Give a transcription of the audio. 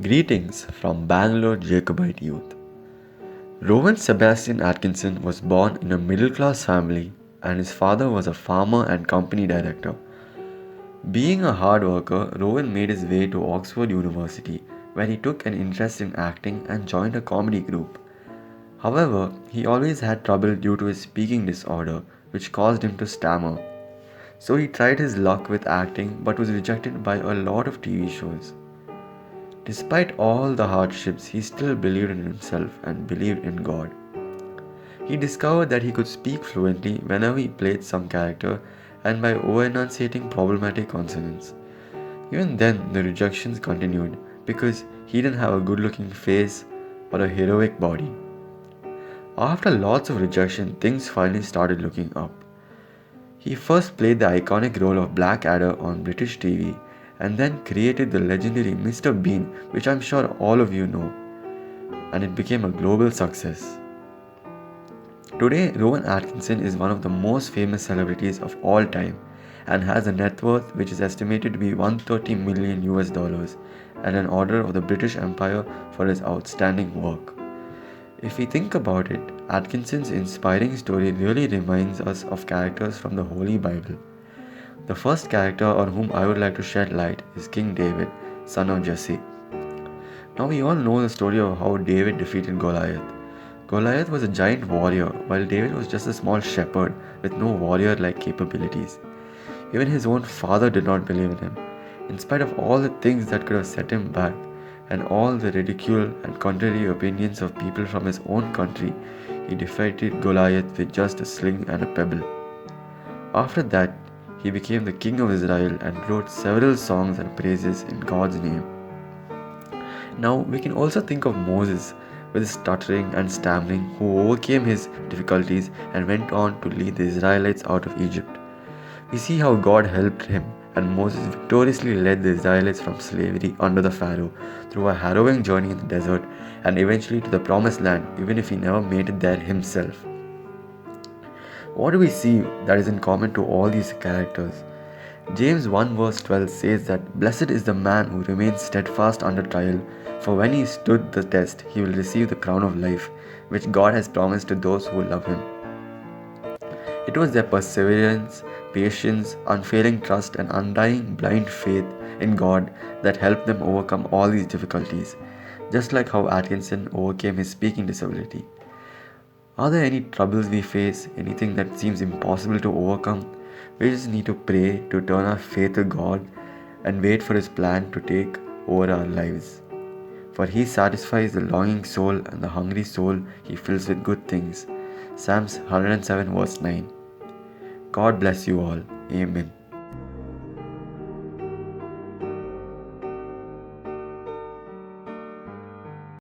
Greetings from Bangalore Jacobite Youth. Rowan Sebastian Atkinson was born in a middle class family, and his father was a farmer and company director. Being a hard worker, Rowan made his way to Oxford University, where he took an interest in acting and joined a comedy group. However, he always had trouble due to his speaking disorder, which caused him to stammer. So he tried his luck with acting but was rejected by a lot of TV shows. Despite all the hardships, he still believed in himself and believed in God. He discovered that he could speak fluently whenever he played some character and by over enunciating problematic consonants. Even then, the rejections continued because he didn't have a good looking face or a heroic body. After lots of rejection, things finally started looking up. He first played the iconic role of Blackadder on British TV and then created the legendary Mr. Bean, which I'm sure all of you know, and it became a global success. Today, Rowan Atkinson is one of the most famous celebrities of all time and has a net worth which is estimated to be 130 million US dollars and an order of the British Empire for his outstanding work. If we think about it, Atkinson's inspiring story really reminds us of characters from the Holy Bible. The first character on whom I would like to shed light is King David, son of Jesse. Now we all know the story of how David defeated Goliath. Goliath was a giant warrior, while David was just a small shepherd with no warrior like capabilities. Even his own father did not believe in him. In spite of all the things that could have set him back, and all the ridicule and contrary opinions of people from his own country, he defeated Goliath with just a sling and a pebble. After that, he became the king of Israel and wrote several songs and praises in God's name. Now, we can also think of Moses with his stuttering and stammering, who overcame his difficulties and went on to lead the Israelites out of Egypt. We see how God helped him, and Moses victoriously led the Israelites from slavery under the Pharaoh through a harrowing journey in the desert and eventually to the promised land, even if he never made it there himself. What do we see that is in common to all these characters? James 1 verse 12 says that blessed is the man who remains steadfast under trial, for when he stood the test, he will receive the crown of life, which God has promised to those who love him. It was their perseverance, patience, unfailing trust, and undying blind faith in God that helped them overcome all these difficulties, just like how Atkinson overcame his speaking disability. Are there any troubles we face, anything that seems impossible to overcome? We just need to pray to turn our faith to God and wait for His plan to take over our lives. For He satisfies the longing soul, and the hungry soul He fills with good things. Psalms 107 verse 9. God bless you all. Amen.